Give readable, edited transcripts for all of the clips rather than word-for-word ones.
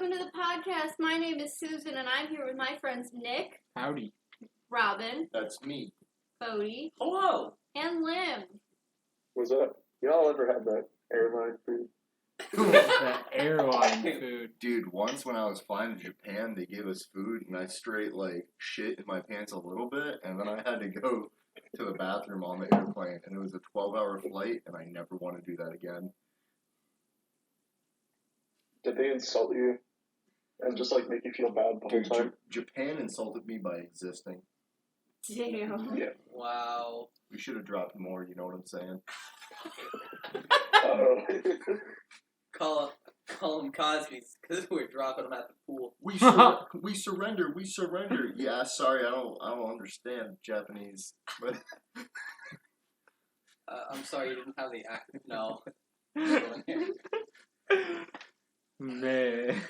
welcome to the podcast. My name is Susan, and I'm here with my friends Nick. Howdy. Robin. That's me. Cody. Hello. And Lim. What's up? Y'all ever had that airline food? That airline food. Dude, once when I was flying to Japan, they gave us food, and I straight, shit in my pants a little bit, and then I had to go to the bathroom on the airplane, and it was a 12-hour flight, and I never want to do that again. Did they insult you and just make you feel bad the whole Dude, time? Japan insulted me by existing. Damn. Yeah. Wow. We should have dropped more, you know what I'm saying? Uh-oh. Call them Cosby's because we're dropping them at the pool. We surrender. Yeah, sorry, I don't understand Japanese. But I'm sorry you didn't have the accent. No. Man.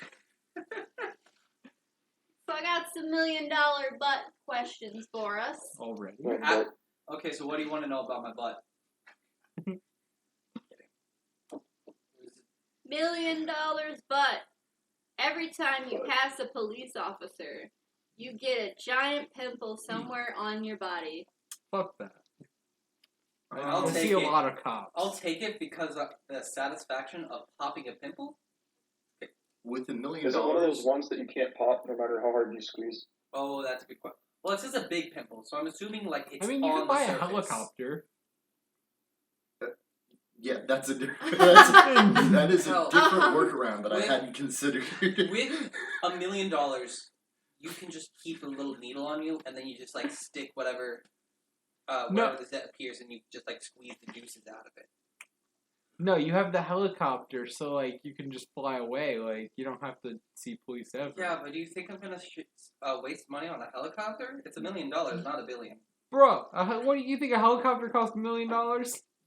So I got some $1 million butt questions for us. Already? Okay, so what do you want to know about my butt? $1 million butt. Every time you pass a police officer, you get a giant pimple somewhere on your body. Fuck that. I'll I take see a it. lot of cops. I'll take it because of the satisfaction of popping a pimple. with $1 million, Is it one of those ones that you can't pop no matter how hard you squeeze? Oh, that's a good question. Well, it's just a big pimple, so I'm assuming it's I mean, on you could buy the a surface. helicopter. Yeah, that is a different workaround that I With- hadn't considered. With $1 million, you can just keep a little needle on you, and then you just stick whatever the zit appears, and you just squeeze the juices out of it. No, you have the helicopter, so you can just fly away. You don't have to see police ever. Yeah, but do you think I'm gonna waste money on a helicopter? It's $1 million, not $1 billion. Bro, what do you think a helicopter costs $1 million?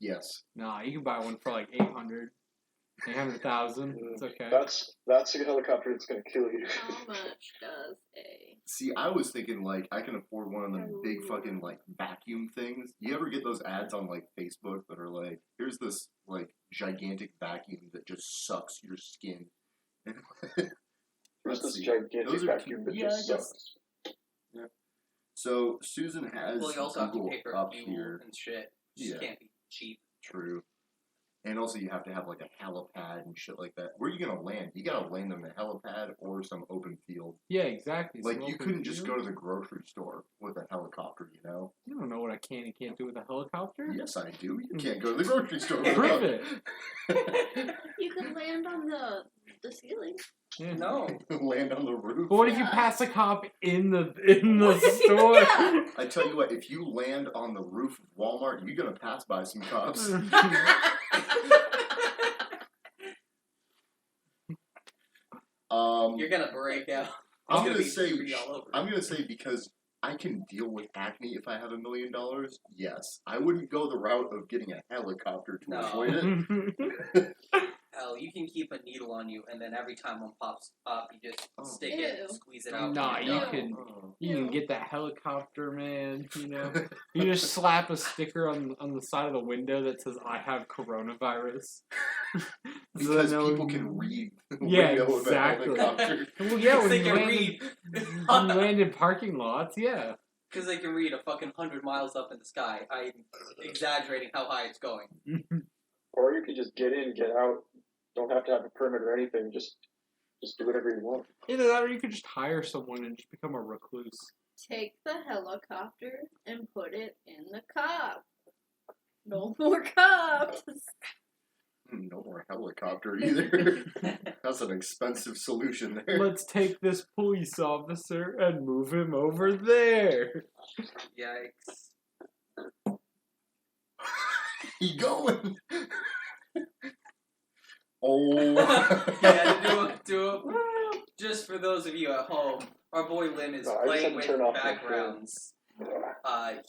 Yes. Nah, you can buy one for 800,000. It's okay. That's a helicopter that's gonna kill you. How much does a... See, I was thinking, I can afford one of them big fucking, vacuum things. You ever get those ads on, Facebook that are here's this, gigantic vacuum that just sucks your skin. There's this gigantic vacuum that just sucks. Yeah. So, Susan has Well, you also have to Google pay for up fuel here. and shit. You just can't be cheap. True. And also you have to have, a helipad and shit like that. Where are you going to land? You got to land on a helipad or some open field. Yeah, exactly. You couldn't just go to the grocery store with a helicopter, you know? You don't know what I can and can't do with a helicopter? Yes, I do. You can't go to the grocery store. Prove it. You could land on the ceiling. Yeah. No. Land on the roof. But what if you pass a cop in the store? Yeah. I tell you what, if you land on the roof of Walmart, you're going to pass by some cops. You're gonna break out. I'm It's gonna say be all over. I'm gonna say because I can deal with acne if I have $1 million. Yes, I wouldn't go the route of getting a helicopter to No. avoid it. Hell, you can keep a needle on you, and then every time one pops up, you just stick it, Ew. squeeze it out. Nah, you No. can Oh. you can get that helicopter, man. You just slap a sticker on the side of the window that says "I have coronavirus." Because So people can read the Yeah, window exactly. of a helicopter. Well, yeah, when they you can land read. when you land in parking lots, yeah. Because they can read a fucking 100 miles up in the sky. I'm exaggerating how high it's going. Or you could just get in, get out. Don't have to have a permit or anything. Just do whatever you want. Either that, or you could just hire someone and just become a recluse. Take the helicopter and put it in the cop. No more cops. No more helicopter either. That's an expensive solution there. Let's take this police officer and move him over there. Yikes. He going. Oh. Yeah, do it. Just for those of you at home, our boy Lim is No, I just playing had to with turn off my backgrounds.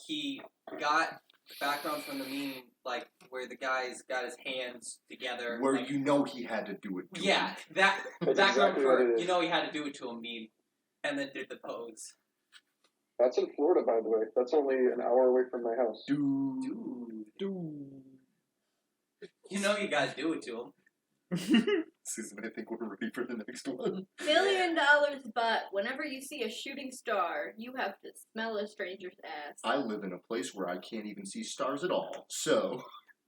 He got background from the meme, where the guy's got his hands together. Where you know he had to do it. To Yeah, him. that That's background exactly what for it is. you know he had to do it to him meme, and then did the pose. That's in Florida, by the way. That's only an hour away from my house. Dude. Dude. You know you gotta do it to him. Susan, I think we're ready for the next one. $1 million, but whenever you see a shooting star, you have to smell a stranger's ass. I live in a place where I can't even see stars at all, so...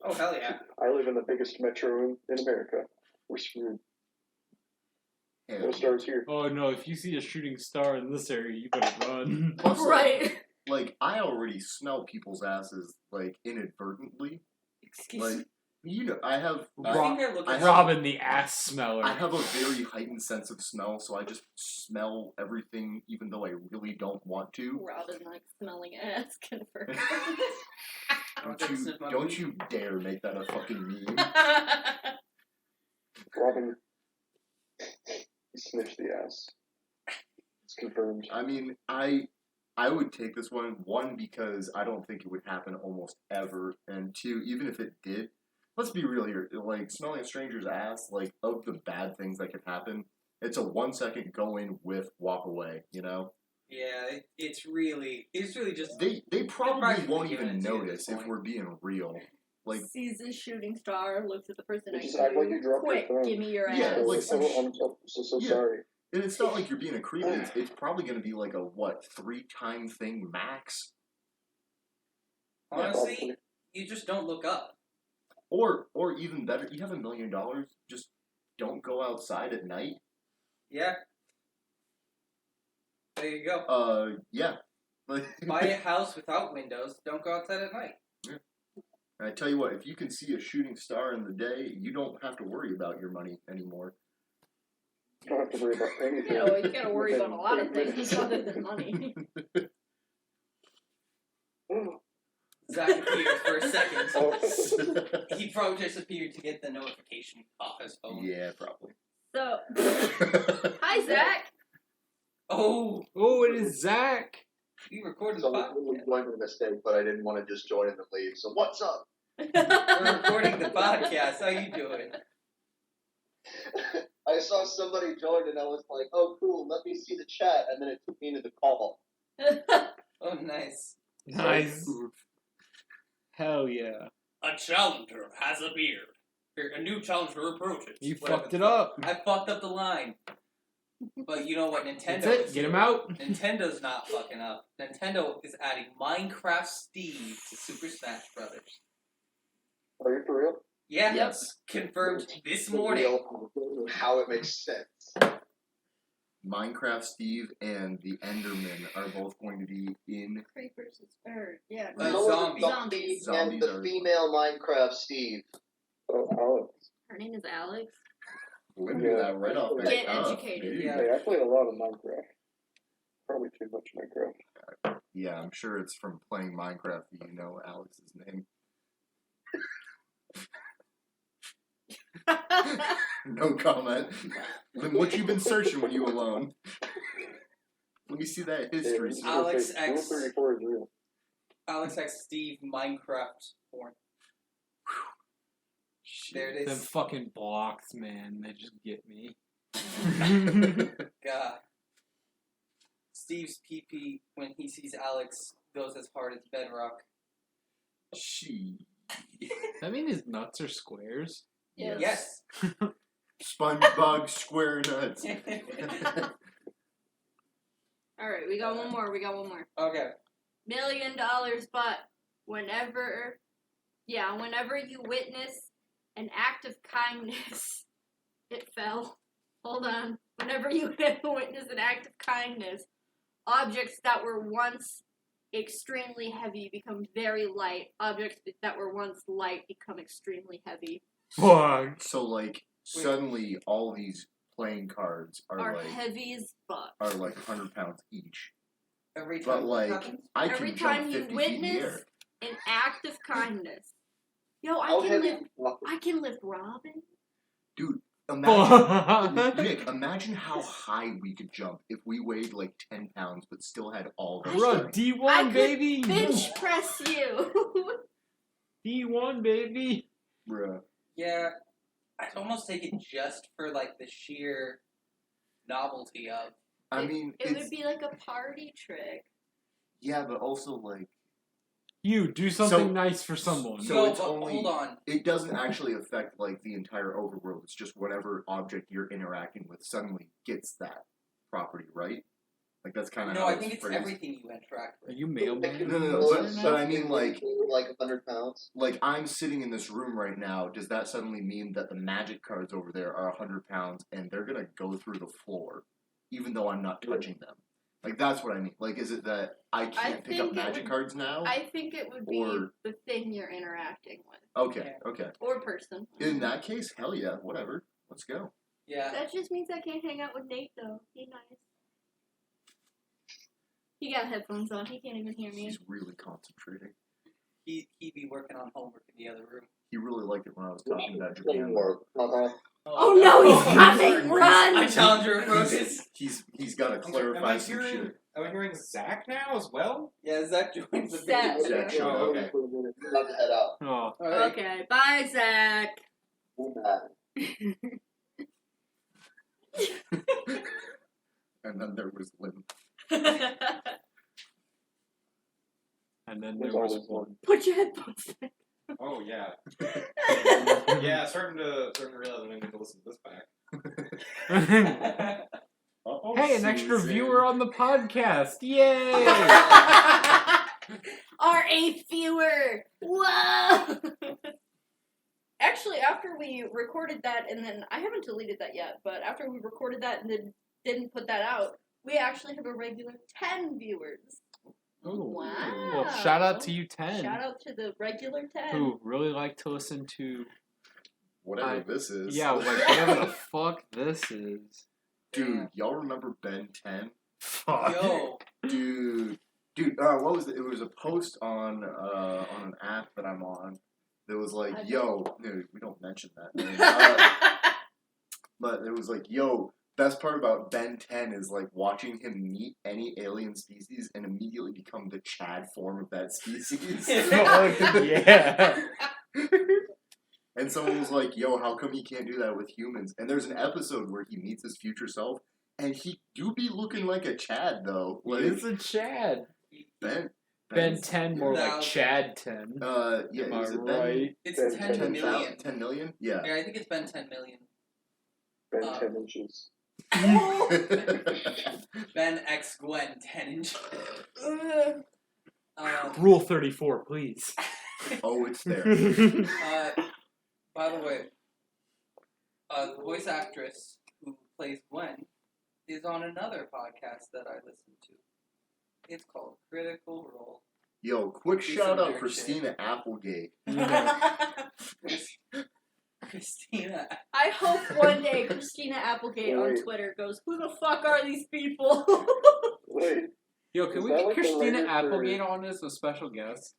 Oh, hell yeah. I live in the biggest metro in America. We're screwed. No stars here. Oh no, if you see a shooting star in this area, you better run. Plus, Right. Like, I already smell people's asses, like, inadvertently. Excuse Like, me. you know, I have... I think they're looking. Robin the ass smeller. I have a very heightened sense of smell, so I just smell everything even though I really don't want to. Robin likes smelling ass, confirmed. Don't you dare make that a fucking meme. Robin sniffed the ass. It's confirmed. I mean, I would take this one, because I don't think it would happen almost ever, and two, even if it did, let's be real here, like, smelling a stranger's ass, like, of the bad things that could happen, it's a 1 second go in, whiff, walk away, you know? Yeah, it's really just. They probably probably won't giving even it to you at notice this if point. we're being real. Like, sees a shooting star, looks at the person You next just to act like you. you dropped your Quick, phone. give me your ass. Yeah, like some I'm so yeah. sorry. and it's not like you're being a creep, it's probably going to be like a, 3-time thing max? Honestly, you just don't look up. Or even better, you have $1 million, just don't go outside at night. Yeah. There you go. Yeah. Buy a house without windows. Don't go outside at night. I tell you what, if you can see a shooting star in the day, you don't have to worry about your money anymore. You don't have to worry about anything. You know, you gotta worry about a lot of things other than money. Zach appeared for a second. Oh, He probably just appeared to get the notification off his phone. Yeah, probably. So, hi, Zach. Oh, it is Zach. we recorded So the we podcast. joined a mistake, but I didn't want to just join and then leave. So what's up? We're recording the podcast. How you doing? I saw somebody join and I was like, "Oh, cool. Let me see the chat," and then it took me into the call. Oh, nice. Nice. Hell yeah. A challenger has appeared. A new challenger approaches. You Whatever fucked the it fuck. up. I fucked up the line. But you know what? Nintendo That's it. is Get him doing? out. Nintendo's not fucking up. Nintendo is adding Minecraft Steve to Super Smash Brothers. are you for real? Yeah, Yes. confirmed this The morning. real- how it makes sense. Minecraft Steve and the Enderman are both going to be in. Creepers is bird. Yeah. A no, zombie. Zombies. Zombies And the are- female Minecraft Steve. Oh, Alex. Her name is Alex. We knew that right off the Get cuff, educated. dude. Yeah. Hey, I play a lot of Minecraft. Probably too much Minecraft. Yeah, I'm sure it's from playing Minecraft that you know Alex's name. No comment. Then what you been searching when you alone? Let me see that history. Yeah, Alex Rule X. 34 is real. Alex X Steve Minecraft porn. There it Them is. fucking blocks, man. They just get me. God. Steve's PP, when he sees Alex, goes as hard as bedrock. She. That mean his nuts are squares? Yes. Yes. SpongeBob Square Nuts. Alright, we got one more. Okay. $1 million, but whenever you witness an act of kindness, it fell. Hold on. Whenever you witness an act of kindness, objects that were once extremely heavy become very light. Objects that were once light become extremely heavy. Fuck. So, like, suddenly all these playing cards are like heavy as fuck. 100 pounds each. Every But, time like, that happens. I Every can time jump you 50 feet in the witness air. an act of kindness. Yo, How I heavy? can lift Robin. Dude, imagine, Fuck. Nick, imagine how high we could jump if we weighed like 10 pounds but still had all the We're on strength. D1, I could baby. Bench press you. D1, baby. Bruh. Yeah, I'd almost take it just for like the sheer novelty of. I mean, It it's, would be like a party trick. yeah, but also like, You do something So- nice for someone. So No, it's but only- hold on. It doesn't actually affect like the entire overworld. It's just whatever object you're interacting with suddenly gets that property, right? Like that's kind of No, how I think it's phrased. everything you interact Are with. you mailman? No, but I mean like like 100 pounds. like I'm sitting in this room right now. Does that suddenly mean that the magic cards over there are 100 pounds and they're gonna go through the floor, even though I'm not touching them? Like that's what I mean. Like, is it that I can't pick up think it magic would- cards now? I think it would be Or- the thing you're interacting with. Okay, okay. Or person. In that case, hell yeah, whatever. Let's go. Yeah. That just means I can't hang out with Nate, though. He's nice. He got headphones on. He can't even hear me. He's really concentrating. He'd be working on homework in the other room. He really liked it when I was talking about Japan. Or, Oh no, he's coming! Run! I challenge your approaches. He's got to clarify some shit. Am I hearing Zach now as well? Yeah, Zach joins the Zach. video. Zach showed Oh, up. okay. About to head out. Oh. Alright. Okay, bye, Zach. We're back. And then there was Lynn. And then There's there was always one. Put your headphones back. Oh yeah. Yeah, starting to realize I need to listen to this back. Uh-oh, Hey, an extra Susan. viewer on the podcast! Yay! Our 8th viewer! Whoa! Actually, after we recorded that, and then I haven't deleted that yet, but after we recorded that and then didn't put that out, we actually have a regular 10 viewers. Ooh. Wow. Well, shout out to you 10 Shout out to the regular 10. who really like to listen to, Whatever this is. yeah, like whatever the fuck this is. Dude, y'all remember Ben 10? Fuck. Yo. Dude, what was it? It was a post on an app that I'm on. That was like, yo, no, we don't mention that name. But it was like, yo, best part about Ben 10 is like watching him meet any alien species and immediately become the Chad form of that species. Yeah. And someone was like, yo, how come he can't do that with humans? And there's an episode where he meets his future self, and he do be looking like a Chad, though. Like, It's a Chad. Ben Ben 10, more like Thousand. Chad 10. Yeah, Am I is it right? It's Ben 10 10,000. million. 10 million? Yeah. Yeah, I think it's been 10 million. Ben 10 inches. Ben X Gwen 10 inches. Rule 34, please. Oh, it's there. By the way, the voice actress who plays Gwen is on another podcast that I listen to. It's called Critical Role. Yo, quick Do shout some out nerd Christina Applegate. Christina. I hope one day Christina Applegate on Wait. Twitter goes, who the fuck are these people? Wait, Yo, can Is we that get like the Christina writer for- Applegate on as a special guest?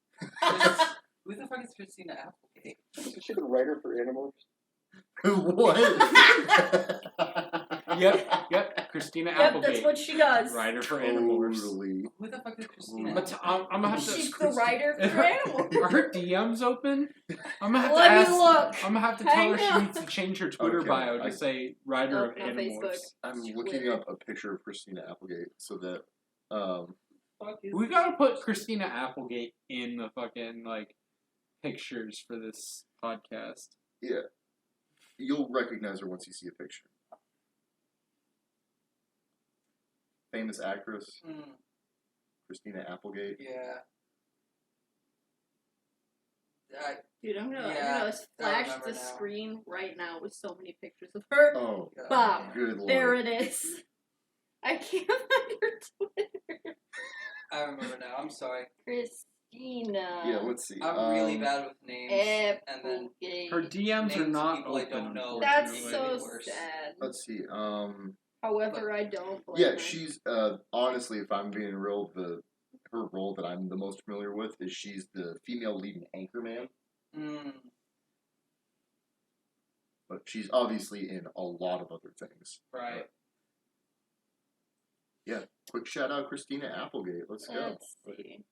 Who the fuck is Christina Applegate? isn't she the writer for Animals? What? Yep, Christina Yep, Applegate. that's what she does. Writer for Animorphs. Totally. Who the fuck is Christina? But I'm gonna have to. She's the writer for Animals. Are her DMs open? I'm gonna have Let to me ask. look. I'm gonna have to Hang tell her she on. needs to change her Twitter Okay, bio to I- say writer No, of not Animorphs. Facebook. I'm Twitter. looking up a picture of Christina Applegate so that Fuck is We gotta put Christina Applegate in the fucking like pictures for this podcast. yeah, you'll recognize her once you see a picture. Famous actress Mm, Christina Applegate. yeah. Dude, I'm gonna Yeah, flash remember the now. screen right now with so many pictures of her. Oh, Bob. good lord. There it is. I can't find her Twitter. I remember now. I'm sorry. Christina. Yeah, let's see. I'm really bad with names. And then Applegate. Her DMs Names are of not people I open. don't know. That's unfortunately. so worse. sad. Let's see. However, I don't blame Yeah, her. she's honestly, if I'm being real, her role that I'm the most familiar with is she's the female lead in Anchorman, Mm, but she's obviously in a lot of other things. right. Quick shout out Christina Applegate. Let's go. Let's see.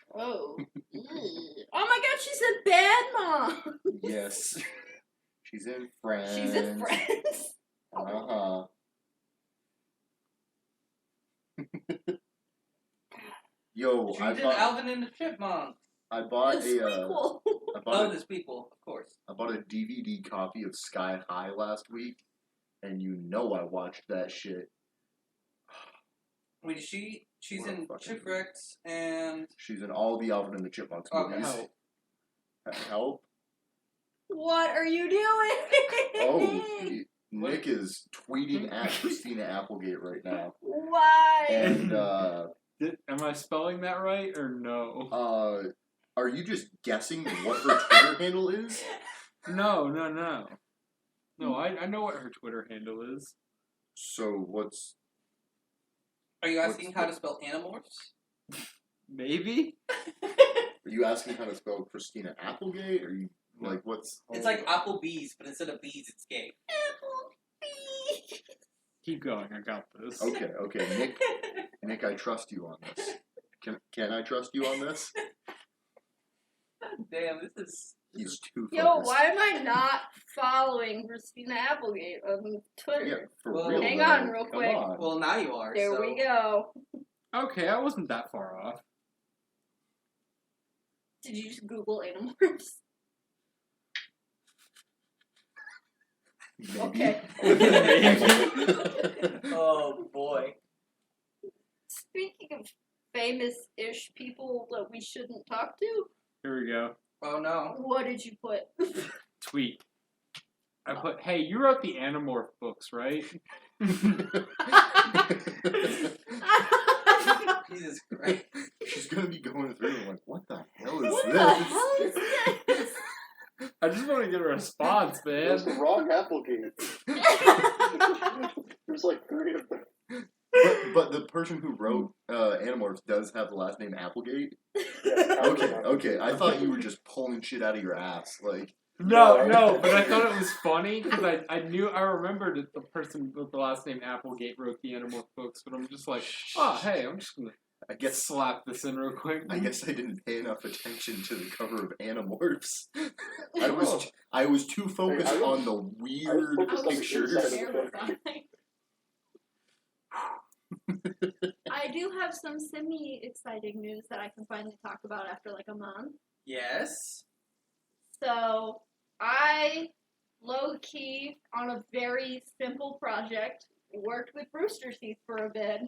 Whoa. Ew. Oh my god, she's a bad mom. Yes, she's in Friends. She's in Friends. Yo, You did Alvin and the Chipmunks. I bought The a sequel. The sequel, of course. I bought a DVD copy of Sky High last week, and you know I watched that shit. Wait, she's What a in fucking Chipwrecks and... She's in all the Alvin and the Chipmunks Oh, movies. Help. Help? What are you doing? Oh, Nick is tweeting at Christina Applegate right now. Why? And, Am I spelling that right or no? are you just guessing what her Twitter handle is? No. No, I know what her Twitter handle is. So what's... Are you asking how to spell Animorphs? Maybe? Are you asking how to spell Christina Applegate? Or you, like, what's... It's like Applebee's, but instead of bees, it's gay. Applebee. Keep going, I got this. Okay. Nick, I trust you on this. Can I trust you on this? Damn, this is... He's too focused. Yo, why am I not following Christina Applegate on Twitter? Yeah, for Well, real. hang though. on real Come quick. on. Well, now you are, There so... we go. Okay, I wasn't that far off. Did you just Google Animorphs? Maybe. Okay. Oh, boy. Speaking of famous-ish people that we shouldn't talk to, Here we go. Oh, no. what did you put? Tweet. I put, hey, you wrote the Animorph books, right? Jesus Christ. She's gonna be going through and like, what the hell is What this? the hell is this? I just want to get a response, It man. was the wrong Applegate. There's like 3 of them. But the person who wrote Animorphs does have the last name Applegate. Yeah, Okay. I thought you were just pulling shit out of your ass. Like, No, but I thought it was funny because I remembered that the person with the last name Applegate wrote the Animorph books, but I'm just like, oh, hey, I'm just gonna I guess slap this in real quick. I didn't pay enough attention to the cover of Animorphs. I was too focused Hey, on the weird focused on the pictures. inside of the Terrifying. I do have some semi-exciting news that I can finally talk about after like a month. Yes? So, I, low-key, on a very simple project, worked with Rooster Teeth for a bit.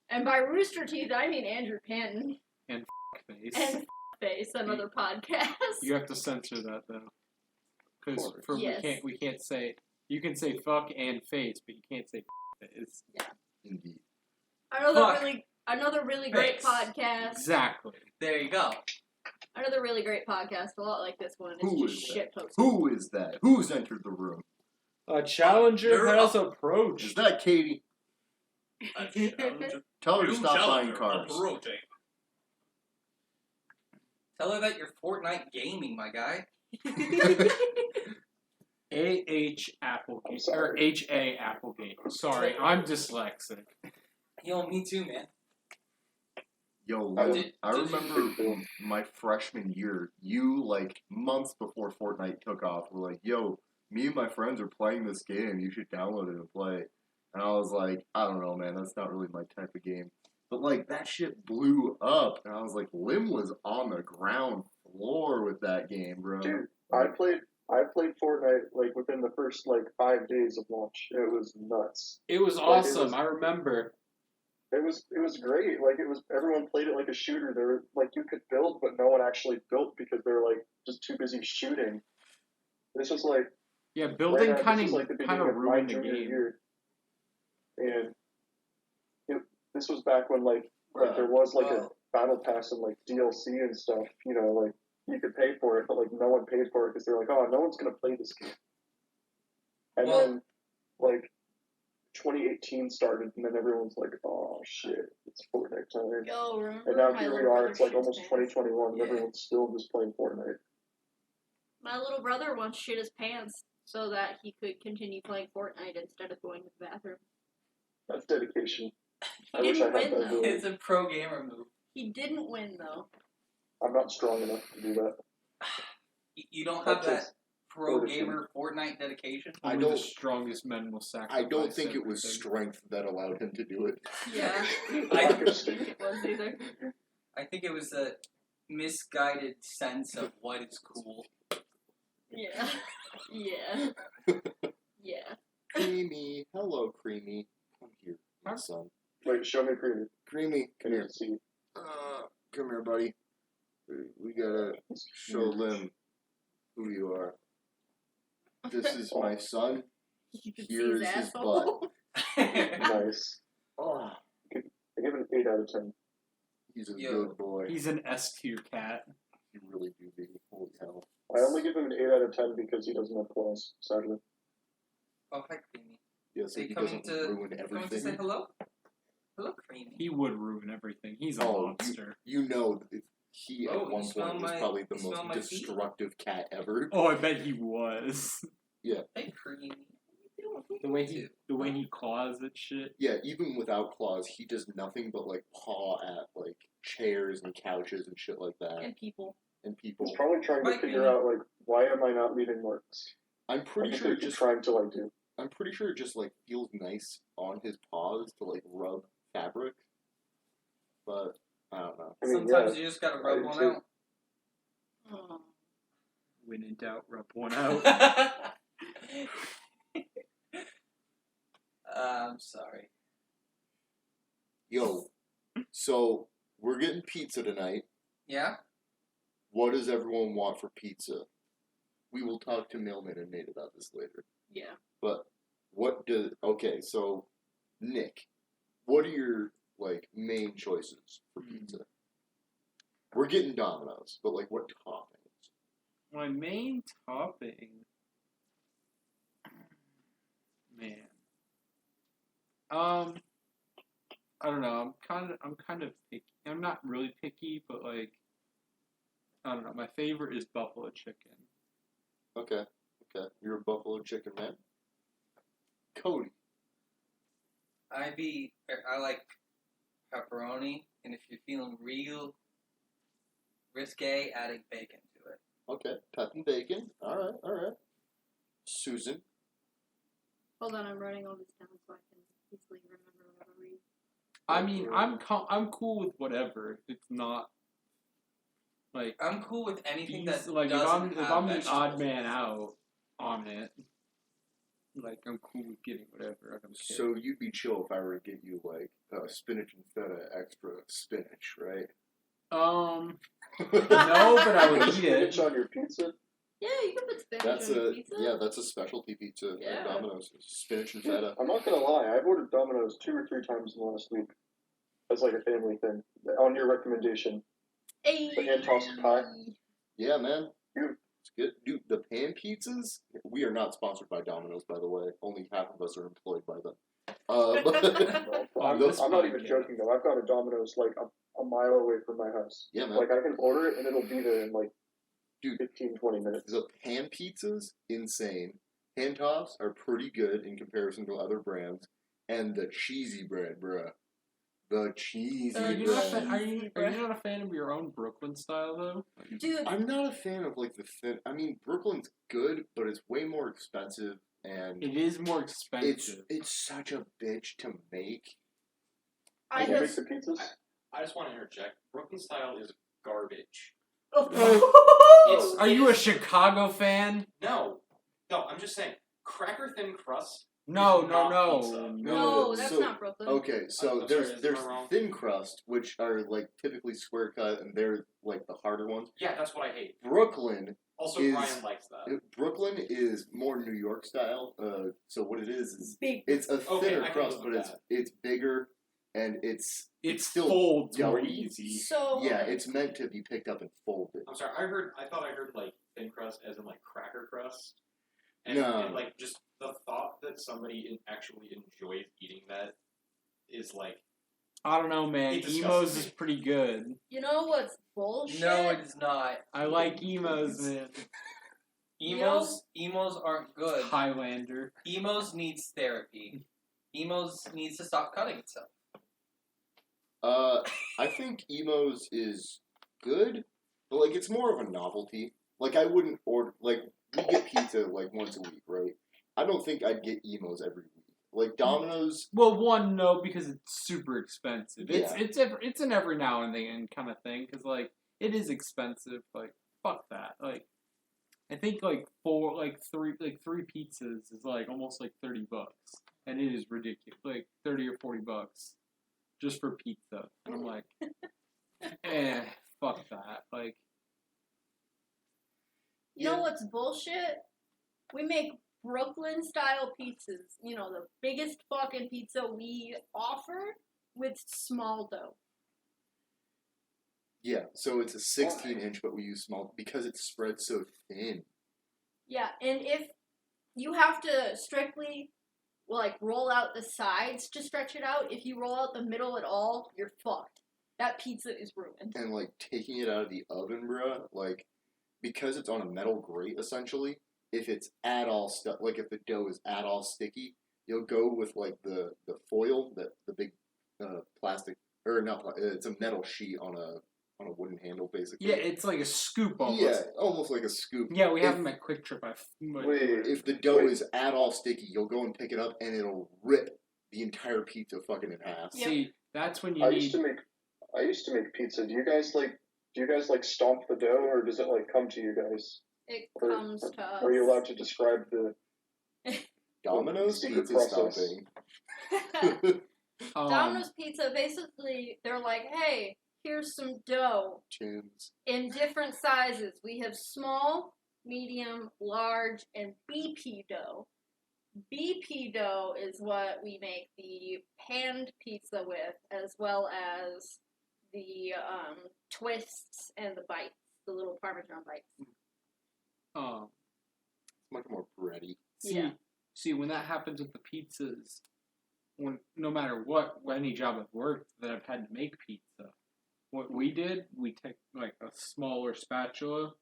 And by Rooster Teeth, I mean Andrew Panton. Face. And Face, another podcast. You have to censor that though, because Yes. we can't say. You can say fuck and face, but you can't say face. Indeed. Another really great Face. podcast. Exactly. There you go. Another really great podcast, a lot like this one. It's Who just is shit posted. Who is that? Who's entered the room? A challenger You're has Is approached. that Katie? Tell her to stop buying cars. Tell her that you're Fortnite gaming, my guy. A.H. Applegate. I'm sorry. Or H.A. Applegate. Sorry, I'm dyslexic. Yo, me too, man. Yo, I like, I did remember my freshman year, you, like, months before Fortnite took off, were like, yo, me and my friends are playing this game, you should download it and play. And I was like, I don't know, man, that's not really my type of game. But, like, that shit blew up, and I was like, Lim was on the ground floor with that game, bro. Dude, I played Fortnite like within the first like 5 days of launch. It was nuts. It was awesome. I remember. It was great. Like everyone played it like a shooter. They were like you could build, but no one actually built because they're like just too busy shooting. This was like Yeah, building right now, kind this of was, like, the kind beginning of my ruined the junior game. year. And this was back when like there was like a battle pass and like DLC and stuff. You know, like you could pay for it, but like no one paid for it because they're like, oh, no one's gonna play this game. And Well- then like 2018 started, and then everyone's like, oh shit, it's Fortnite time. Yo, remember And now my here we little are. brother It's like shits almost pants? 2021, and Yeah. everyone's still just playing Fortnite. My little brother once shit his pants so that he could continue playing Fortnite instead of going to the bathroom. That's dedication. He I wish didn't I had win, that though. ability. It's a pro gamer move. He didn't win, though. I'm not strong enough to do that. You don't have that pro gamer Fortnite dedication. Only the strongest men will sacrifice. I don't think it was everything. strength that allowed him to do it. Yeah. Lack of strength. It was either. I think it was a misguided sense of what is cool. Yeah. Yeah. Yeah. Creamy. Hello, Creamy. Come here, my son. Wait, show me Creamy. Creamy, come Can here. you see? Come here, buddy. We gotta show them who you are. This is my son. You can Here see is his his asshole. Nice. Oh, I give it an 8 out of 10. he's a Yo. good boy. He's an S tier cat. You really do, baby. Holy hell. I only give him an 8 out of 10 because he doesn't have claws, sadly. Oh, hi, Creamy. Yeah, so Are you he coming doesn't ruin to say everything. hello? Hello, Creamy. He would ruin everything. He's a Oh, monster. You know, that he Oh, at you one smell point was my- probably the you smell my most feet? destructive cat ever. Oh, I bet he was. Hey, Creamy. The way he claws at shit. Yeah, even without claws, he does nothing but like paw at like chairs and couches and shit like that, And people. and people. He's probably trying to Mike, figure Creamy. out, like, why am I not leaving marks? I'm pretty I think sure it he's just. trying to, like, do. I'm pretty sure it just like feels nice on his paws to like rub fabric, but I don't know. I mean, Sometimes yeah, you just gotta I rub do one too. out. Oh. When in doubt, rub one out. I'm sorry. Yo, so we're getting pizza tonight. Yeah? What does everyone want for pizza? We will talk to Mailman and Nate about this later. Yeah. But okay, so Nick, what are your like main choices for pizza? We're getting Domino's, but like what toppings? My main topping, man. I don't know. I'm kind of picky. I'm not really picky, but like, I don't know. My favorite is buffalo chicken. Okay. You're a buffalo chicken man. Cody. I like pepperoni, and if you're feeling real risque, adding bacon to it. Okay, pep and bacon. All right. Susan. Hold on, I'm writing all this down so I can easily remember what I read. I mean, I'm cool with whatever. It's not like I'm cool with anything these, that like doesn't if have I'm an vegetables odd man in it. out on it, like I'm cool with getting whatever. I don't care. So you'd be chill if I were to get you like spinach and feta extra spinach, right? No, but I would eat it. Spinach on your pizza. Yeah, you can put spinach That's on your a pizza. that's a specialty pizza Yeah. at Domino's. Spinach and feta. I'm not gonna lie, I've ordered Domino's 2 or 3 times in the last week. As like a family thing. On your recommendation. Hey. The hand tossed pie. Yeah, man. Dude. It's good. Dude, the pan pizzas, we are not sponsored by Domino's, by the way. Only half of us are employed by them. But Well, I'm this not even podcast. joking though. I've got a Domino's like a mile away from my house. yeah, man. Like I can order it and it'll be there in like Dude. 15-20 minutes. The pan pizzas, insane. Hand toss are pretty good in comparison to other brands. And the cheesy bread, bruh. The cheesy Are you, not a bread. fan, are you not a fan of your own Brooklyn style though? Dude, I'm not a fan of like the thin. I mean, Brooklyn's good, but it's way more expensive, and It is more expensive. it's such a bitch to make. I Can you make just. the pizzas? I just want to interject. Brooklyn style is garbage. Oh. Are you a Chicago fan? No, I'm just saying. Cracker thin crust. No. No, that's so, not Brooklyn. Okay, so I'm there's sorry, am I wrong? thin crust, which are like typically square cut, and they're like the harder ones. Yeah, that's what I hate. Brooklyn Also, Is- Ryan likes that. Brooklyn is more New York style. So what it is Big. it's a Okay, thinner I can crust, live but with it's bigger, and it's It still folds more doughy. easy. So. Yeah, it's meant to be picked up and folded. I'm sorry. I thought I heard like thin crust as in like cracker crust. No. And like just the thought that somebody actually enjoys eating that is like I don't know, man. It disgusts Emos me. is pretty good. You know what's bullshit? No, it is not. I like emos, man. Emos aren't good. Highlander. Emos needs therapy. Emos needs to stop cutting itself. I think Emos is good, but like it's more of a novelty. Like I wouldn't order like we get pizza like once a week, right? I don't think I'd get emos every week. Like Domino's. Well, one, no, because it's super expensive. Yeah. It's an every now and then kind of thing, because like it is expensive. Like fuck that. Like I think like three pizzas is like almost like $30, and it is ridiculous. Like $30 or $40 just for pizza, and I'm like, fuck that. Like, You know what's bullshit? We make Brooklyn style pizzas. You know, the biggest fucking pizza we offer with small dough. Yeah, so it's a 16-inch, but we use small because it's spread so thin. Yeah, and if you have to strictly like roll out the sides to stretch it out, if you roll out the middle at all, you're fucked. That pizza is ruined. And like taking it out of the oven, bruh, like because it's on a metal grate essentially. If it's at all stuck, like if the dough is at all sticky, you'll go with like the foil, the big plastic, or not, it's a metal sheet on a wooden handle basically. yeah, it's like a scoop almost. Yeah, almost like a scoop. Yeah, we have them at Quick Trip. If the dough is at all sticky, you'll go and pick it up and it'll rip the entire pizza fucking in half. Yep. See, that's when you I need. used to make pizza. Do you guys like stomp the dough, or does it like come to you guys? It Or- comes to us. Are you allowed to describe the Domino's secret pizza process? stomping. Domino's Pizza, basically, they're like, hey, here's some dough Chins. in different sizes. We have small, medium, large, and BP dough. BP dough is what we make the panned pizza with, as well as the twists and the bites, the little Parmesan bites. It's much more bready. See, when that happens with the pizzas, no matter what, any job I've worked that I've had to make pizza, what we did, we take like a smaller spatula,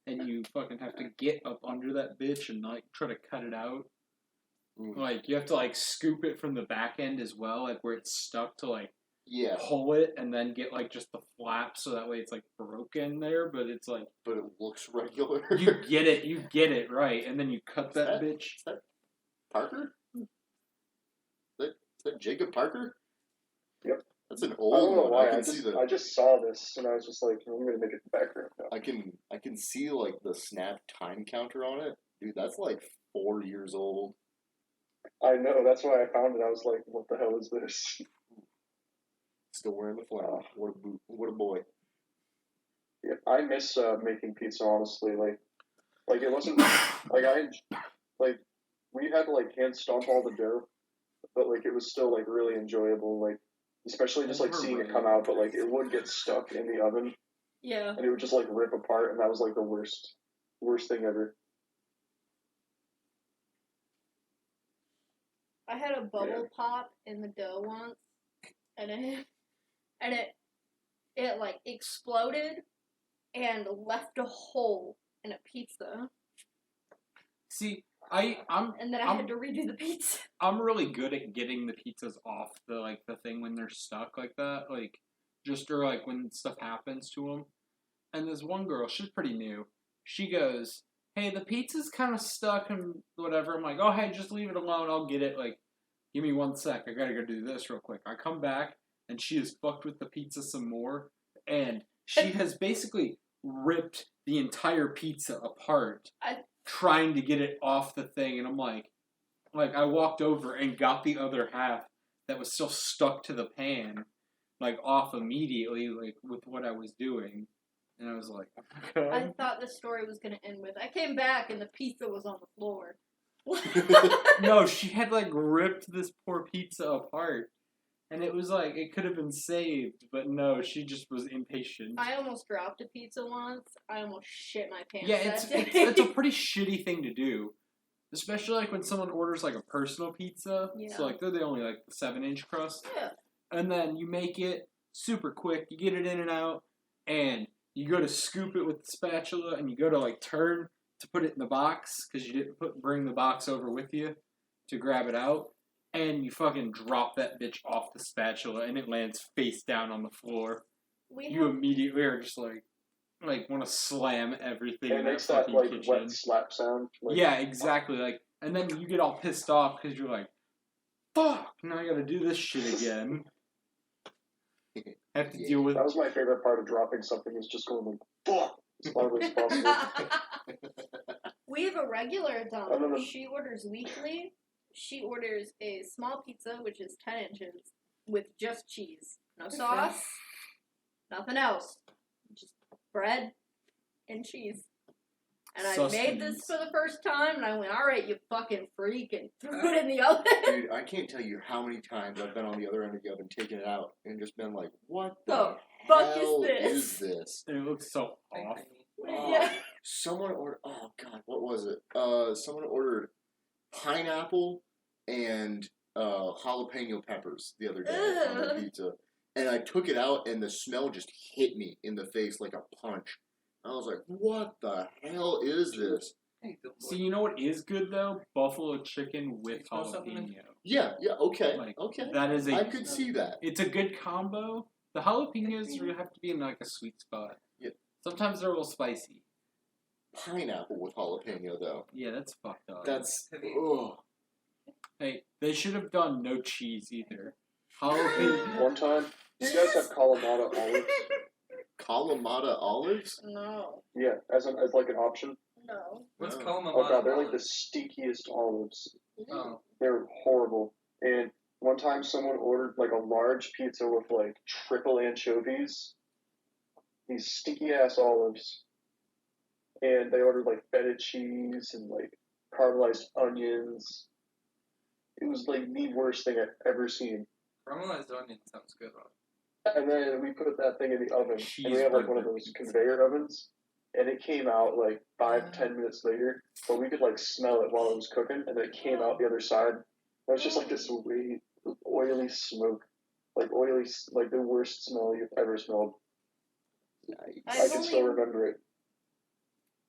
and you fucking have to get up under that bitch and like try to cut it out. Like you have to like scoop it from the back end as well, like where it's stuck to like pull it and then get like just the flap so that way it's like broken there, but it's like But it looks regular. you get it right, and then you cut that bitch. Is that Parker? Is that Jacob Parker? Yep. That's an I don't old know one. why. I can see the. I just saw this and I was just like, I'm gonna make it the background now. I can see like the snap time counter on it, dude. That's like 4 years old. I know. That's why I found it. I was like, what the hell is this? Still wearing the flannel. What a boy. Yeah, I miss making pizza. Honestly, like it wasn't like we had to like hand stomp all the dough, but like it was still like really enjoyable. Like especially just like seeing it come out, but like it would get stuck in the oven Yeah. and it would just like rip apart, and that was like the worst thing ever. I had a bubble pop in the dough once, and it like exploded and left a hole in a pizza, See, I'm and then I had to redo the pizza. I'm really good at getting the pizzas off the thing when they're stuck like that, like just or like when stuff happens to them. And this one girl, she's pretty new. She goes, "Hey, the pizza's kind of stuck and whatever." I'm like, "Oh, hey, just leave it alone. I'll get it. Like, give me 1 sec. I gotta go do this real quick." I come back and she has fucked with the pizza some more, and she has basically ripped the entire pizza apart. Trying to get it off the thing, and I'm like I walked over and got the other half that was still stuck to the pan, like off immediately, like with what I was doing, and I was like, oh I thought the story was gonna end with I came back and the pizza was on the floor. No, she had like ripped this poor pizza apart, and it was like it could have been saved, but no, she just was impatient. I almost dropped a pizza once. I almost shit my pants. Yeah, that day. it's a pretty shitty thing to do. Especially like when someone orders like a personal pizza. Yeah. So like they're the only like 7-inch crust. Yeah. And then you make it super quick, you get it in and out, and you go to scoop it with the spatula, and you go to like turn to put it in the box, because you didn't bring the box over with you to grab it out, and you fucking drop that bitch off the spatula, and it lands face down on the floor. You immediately are just like, like want to slam everything And in it that makes that fucking like kitchen. wet slap sound. Like, Yeah, exactly. Like, and then you get all pissed off because you're like, "Fuck! Now I gotta do this shit again." Have to deal with. that was my favorite part of dropping something, is just going like, fuck, as loudly as possible. We have a regular I don't know. Dom. She orders weekly. She orders a small pizza, which is 10 inches, with just cheese. No sauce, nothing else. Just bread and cheese. And I made this Sustenance. for the first time, and I went, alright, you fucking freak, and threw it in the oven. Dude, I can't tell you how many times I've been on the other end of the oven, taking it out, and just been like, what the The fuck hell is this? is this? And it looks so Thank off. you. Yeah. Someone ordered, oh god, what was it? Someone ordered pineapple and jalapeno peppers the other day on their Ugh. pizza. And I took it out, and the smell just hit me in the face like a punch. I was like, what the hell is this? Hey, good boy. See, you know what is good though? Buffalo chicken with You smell something? jalapeno. Yeah, okay, Like, okay. That is I could see that. It's a good combo. The jalapenos have to be in like a sweet spot. Yeah. Sometimes they're a little spicy. Pineapple with jalapeno, though. Yeah, that's fucked up. That's, Have you- ugh. Hey, they should have done no cheese either. Jalapeno. One time, do you guys have Kalamata olives? Kalamata olives? No. Yeah, as like an option. No. What's Oh. Kalamata? Oh god, they're like the stinkiest olives. Oh. They're horrible. And one time someone ordered like a large pizza with like triple anchovies. These stinky ass olives. And they ordered like feta cheese and like caramelized onions. It was like the worst thing I've ever seen. Caramelized onion sounds good. And then we put that thing in the oven. And we have like one of those conveyor ovens. And it came out like 5-10 minutes later. But we could like smell it while it was cooking. And then it came out the other side. It was just like this weird, oily smoke. Like the worst smell you've ever smelled. I can still remember it.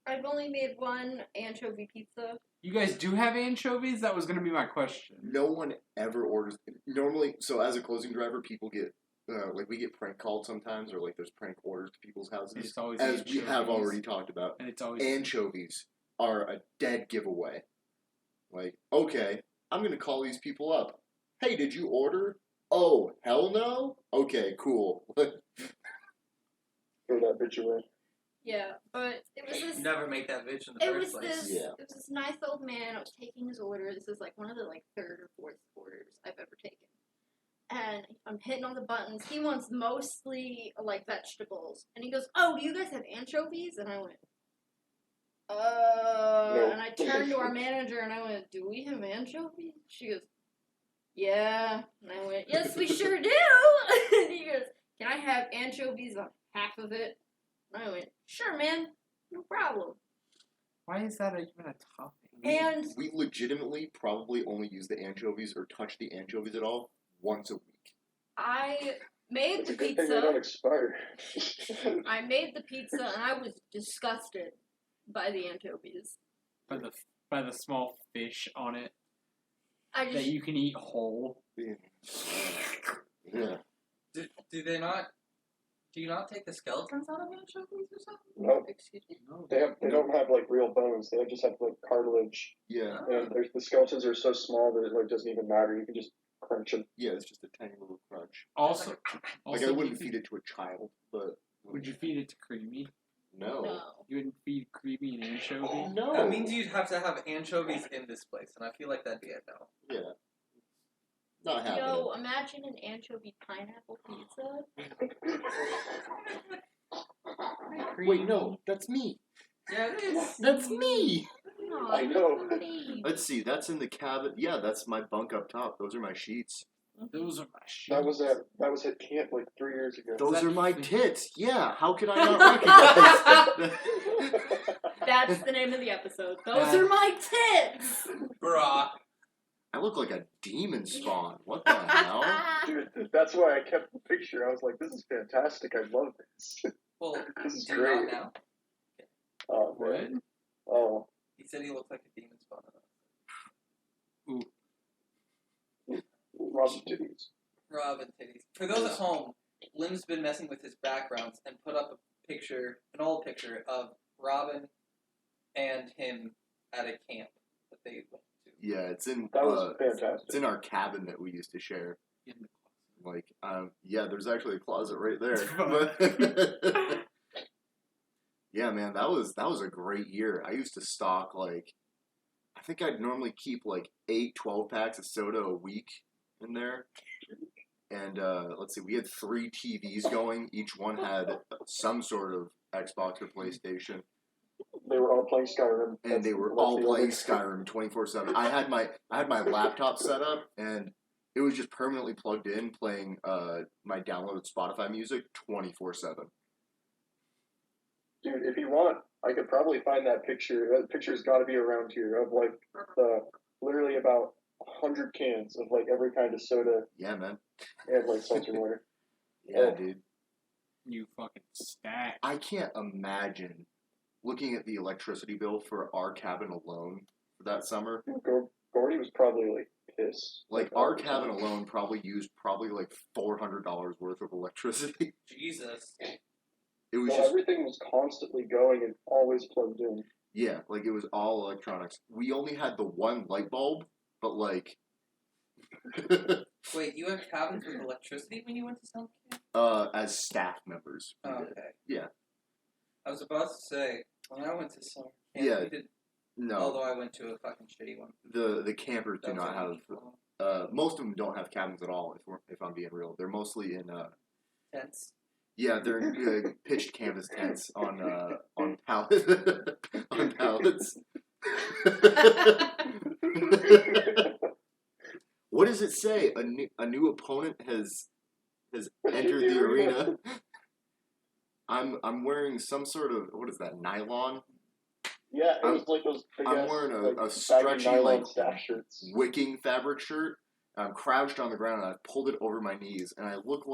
I've only made one anchovy pizza. You guys do have anchovies? That was going to be my question. No one ever orders. Normally, so as a closing driver, people get, like we get prank called sometimes, or like there's prank orders to people's houses. It's always As we have anchovies. already talked about. And it's always Anchovies are a dead giveaway. Like, okay, I'm going to call these people up. Hey, did you order? Oh, hell no? Okay, cool. Throw that bitch away. Yeah, but it was this. Never make that bitch in the It first was place. this. Yeah. It was this nice old man. I was taking his order. This is like one of the like third or fourth orders I've ever taken. And I'm hitting all the buttons. He wants mostly like vegetables, and he goes, "Oh, do you guys have anchovies?" And I went, No. And I turned to our manager and I went, "Do we have anchovies?" She goes, "Yeah." And I went, "Yes, we sure do." And he goes, "Can I have anchovies on half of it?" And I went, "Sure, man, no problem." Why is that even a topic? And We legitimately probably only use the anchovies or touch the anchovies at all once a week. I made It's the a good thing they don't pizza. expire. I made the pizza and I was disgusted by the anchovies. By the small fish on it I that just you can eat whole. Yeah. Do they not? Do you not take the skeletons out of anchovies or something? No, excuse me. they don't have like real bones. They just have like cartilage. Yeah. And the skeletons are so small that it like doesn't even matter. You can just crunch them. Yeah, it's just a tiny little crunch. Also, Like, I wouldn't feed it to a child, but... Would you feed it to Creamy? No. No. You wouldn't feed Creamy an anchovy? Oh, no. That means you'd have to have anchovies in this place, and I feel like that'd be a no. Yeah. Not happening. Yo, imagine an anchovy pineapple pizza. Wait, no, that's me. Yeah, it is. That's me. No, I know. me. Let's see, that's in the cabin. Yeah, that's my bunk up top. Those are my sheets. Those are my shit. That was at camp like 3 years ago. Those that are my thing? tits. Yeah, how could I not recognize? That's the name of the episode. Those Yeah. are my tits. Bruh. I look like a demon spawn. What the hell? Dude, that's why I kept the picture. I was like, this is fantastic. I love this. Well, This is do you great. not now? Oh, What? man. Oh, He said he looked like a demon spawn. Robin titties. Robin titties. For those at home, Lim's been messing with his backgrounds and put up an old picture of Robin and him at a camp that they went to. Yeah, it's in That was fantastic. it's in our cabin that we used to share. In the Like, yeah, there's actually a closet right there. Yeah, man, that was a great year. I used to stock like, I think I'd normally keep like 8 12-packs of soda a week in there. And let's see, we had 3 TVs going. Each one had some sort of Xbox or PlayStation. They were all playing Skyrim. And they were all playing Skyrim 24/7. I had my laptop set up, and it was just permanently plugged in, playing my downloaded Spotify music 24/7. Dude, if you want, I could probably find that picture. That picture's got to be around here of like literally about 100 cans of like every kind of soda. Yeah, man. And like seltzer water. Yeah, dude. You fucking stack. I can't imagine looking at the electricity bill for our cabin alone for that summer. Gordy was probably like pissed. Like our cabin alone probably used like $400 worth of electricity. Jesus. It was well, just everything was constantly going and always plugged in. yeah, like it was all electronics. We only had the one light bulb, but like Wait, you have cabins with electricity when you went to summer camp? as staff members. we Oh, did. okay. Yeah. I was about to say, when I went to summer camp, Yeah. we did, No. although I went to a fucking shitty one. The campers do That was not a have. huge one. Most of them don't have cabins at all. If I'm being real, they're mostly in. Tents. Yeah, they're in pitched canvas tents on pallets. On pallets. What does it say? A new opponent has entered the arena. I'm wearing some sort of, what is that, nylon? Yeah, it was like those big I'm ass, wearing a like, stretchy, nylon like, staff shirts. wicking fabric shirt. I'm crouched on the ground and I've pulled it over my knees, and I look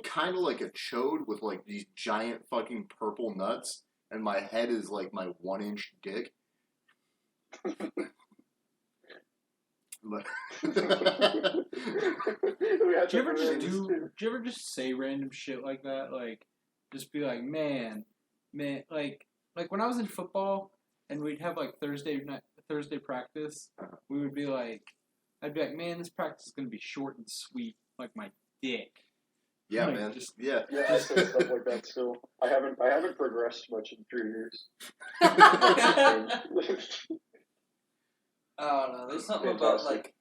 kind of like a chode with like these giant fucking purple nuts, and my head is like my 1-inch dick. But We had Do you ever to just say random shit like that? Like, just be like, man, like when I was in football and we'd have like Thursday practice, we would be like, I'd be like, man, this practice is gonna be short and sweet, like my dick. yeah, Like, man, just yeah. Yeah, I say stuff like that still. I haven't progressed much in 3 years. I don't know. There's something about like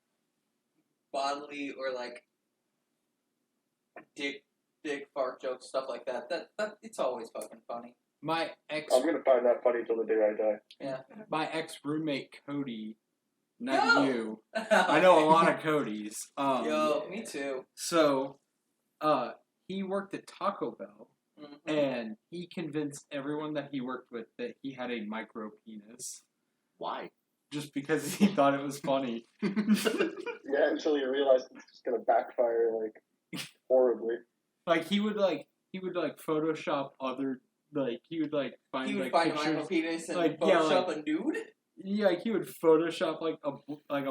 bodily or like dick fart jokes, stuff like that. That it's always fucking funny. my I'm gonna find that funny till the day I die. Yeah. my ex roommate Cody, not you. I know a lot of Codys. Yo, me too. So, he worked at Taco Bell, Mm-hmm. and he convinced everyone that he worked with that he had a micro penis, Why? just because he thought it was funny. Yeah, until you realize it's just gonna backfire like horribly. Like he would Photoshop other, like he would like find He would like find pictures. my penis and like, yeah, Photoshop like- a nude. Yeah, like he would Photoshop like a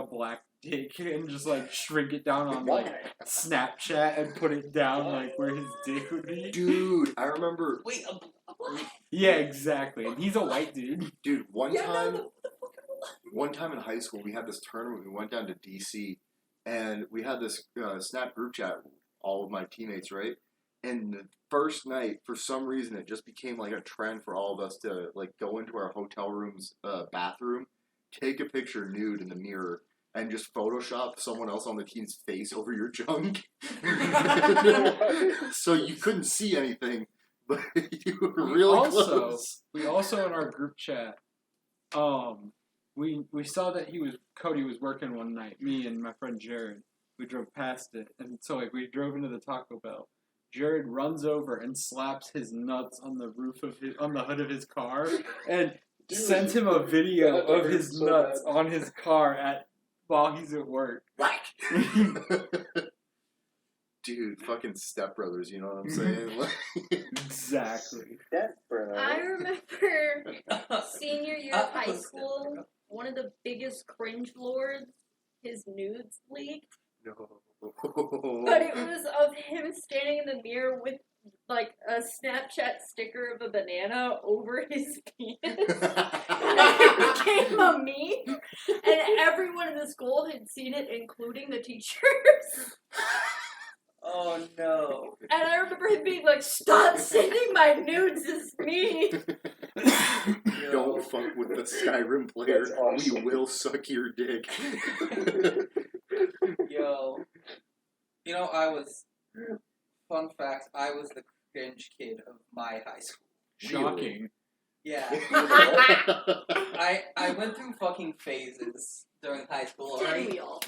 black dick and just like shrink it down on like Snapchat and put it down like where his dick would be. Dude, I remember. Wait, a black? Yeah, exactly. And he's a white dude. Dude, one Yeah, time. no, the fucking One time in high school, we had this tournament. We went down to DC, and we had this Snap group chat. All of my teammates, right? And the first night, for some reason, it just became like a trend for all of us to like go into our hotel room's bathroom, take a picture nude in the mirror, and just Photoshop someone else on the team's face over your junk. So you couldn't see anything, but you were really close. We also in our group chat, we saw that Cody was working one night. Me and my friend Jared, we drove past it, and so like we drove into the Taco Bell. Jared runs over and slaps his nuts on the hood of his car, and Dude, sends him a video that of hurts his so nuts bad. on his car while he's at work. Dude, fucking stepbrothers, you know what I'm saying? Exactly. I remember senior year of high school, one of the biggest cringe lords, his nudes leaked. No. But it was of him standing in the mirror with like a Snapchat sticker of a banana over his penis. And it became a meme. And everyone in the school had seen it, including the teachers. Oh no. And I remember him being like, "Stop sending my nudes, it's me." Don't fuck with the Skyrim player. That's awesome. We will suck your dick. Yo. You know, fun fact, I was the cringe kid of my high school. Shocking. Yeah. I went through fucking phases during high school, Did alright? we all?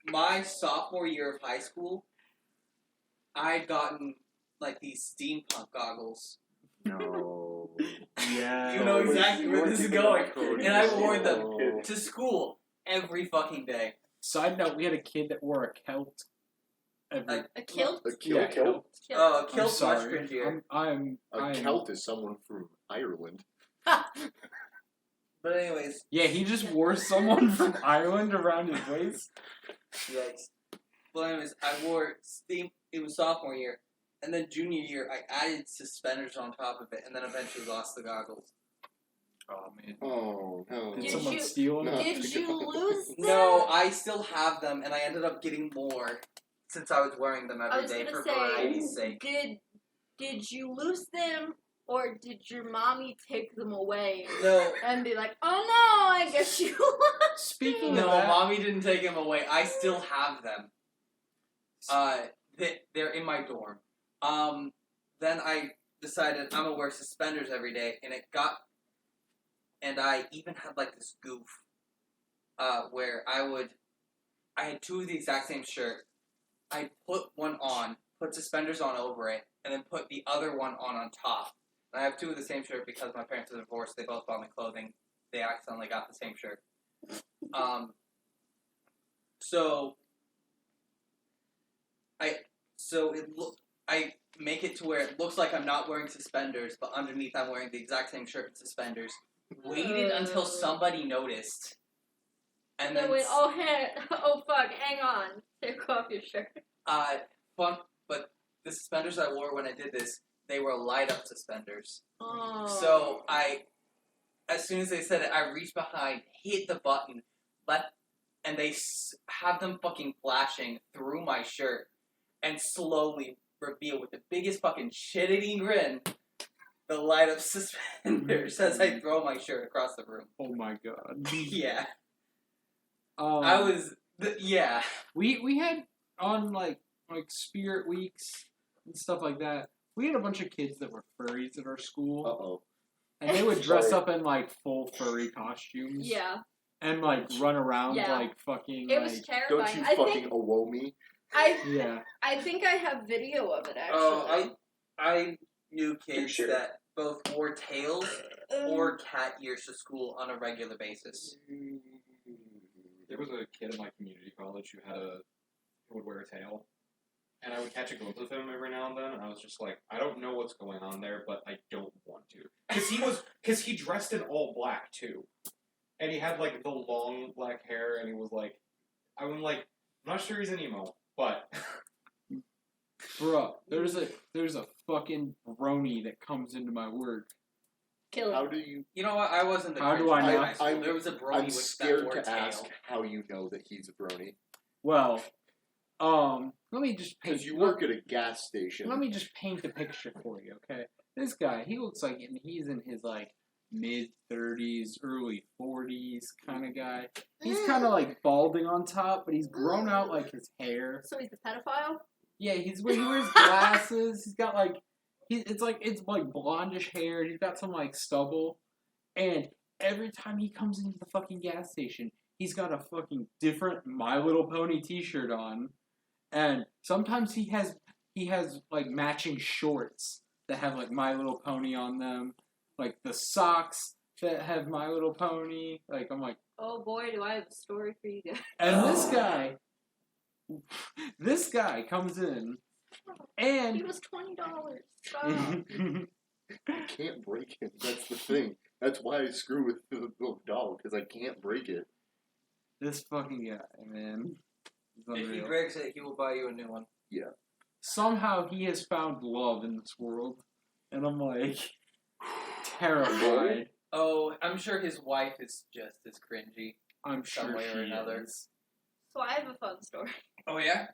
My sophomore year of high school, I'd gotten, like, these steampunk goggles. No. Yeah. You know exactly where this is going. And I wore them No. to school every fucking day. Side note: we had a kid that wore a kilt. A kilt? A Yeah, kilt? Oh, I'm kilt's much sorry. cringier. I'm A Celt is someone from Ireland. But anyways, Yeah, he just wore someone from Ireland around his waist. yikes. But anyways, I wore it was sophomore year, and then junior year I added suspenders on top of it, and then eventually lost the goggles. Oh man. Oh, no. Did Did someone you- steal them? No. Did you lose them? No, I still have them, and I ended up getting more since I was wearing them I every was day gonna for say, variety's sake. did you lose them, or did your mommy take them away No, and be like, "Oh no, I guess you lost"? Speaking no, of that, mommy didn't take them away. I still have them. They're in my dorm. Then I decided I'm gonna wear suspenders every day, and I even had like this goof, where I had two of the exact same shirt. I put one on, put suspenders on over it, and then put the other one on top. And I have two of the same shirt because my parents are divorced. They both bought me clothing. They accidentally got the same shirt. I make it to where it looks like I'm not wearing suspenders, but underneath I'm wearing the exact same shirt and suspenders. Waited until somebody noticed. And then went, "Oh, oh fuck, hang on. Take off your shirt." but the suspenders I wore when I did this, they were light up suspenders. Oh. So as soon as they said it, I reached behind, hit the button, and they have them fucking flashing through my shirt, and slowly reveal with the biggest fucking shit-eating grin the light up suspenders as I throw my shirt across the room. oh my god. Yeah. Um, Yeah. We had on like spirit weeks and stuff like that. We had a bunch of kids that were furries at our school, Uh-oh. and they would dress up in like full furry costumes. Yeah, And like run around Yeah. like fucking. it like, was terrifying. Don't you I fucking think awoe me? Yeah. I think I have video of it actually. Oh, I knew kids Sure. that both wore tails or cat ears to school on a regular basis. There was a kid in my community college who would wear a tail, and I would catch a glimpse of him every now and then, and I was just like, I don't know what's going on there, but I don't want to, because he dressed in all black too, and he had like the long black hair, and he was like, I'm not sure he's an emo, but Bruh, there's a fucking brony that comes into my work. Kill How it. do you... You know what? I wasn't the How do cringe I guy in know? high school. There was a brony I'm with scared that wore to a tail. ask how you know that he's a brony. Well, let me just paint. Because you work at a gas station. Let me just paint the picture for you, okay? This guy, he looks like he's in his like mid-30s, early 40s kind of guy. He's kind of like balding on top, but he's grown out like his hair. So he's a pedophile? Yeah, he wears glasses. He's got like it's like blondish hair. He's got some like stubble, and every time he comes into the fucking gas station, he's got a fucking different My Little Pony T-shirt on, and sometimes he has like matching shorts that have like My Little Pony on them, like the socks that have My Little Pony. Like I'm like, Oh boy, do I have a story for you guys. and this guy comes in, and He was $20. Stop. You can't break it. That's the thing. That's why I screw with the little doll, because I can't break it. this fucking guy, man. It's If he unreal. breaks it, he will buy you a new one. somehow he has found love in this world, and I'm like terrified. Oh, I'm sure his wife is just as cringy. I'm Some sure way or she another. is. So I have a fun story. Oh yeah?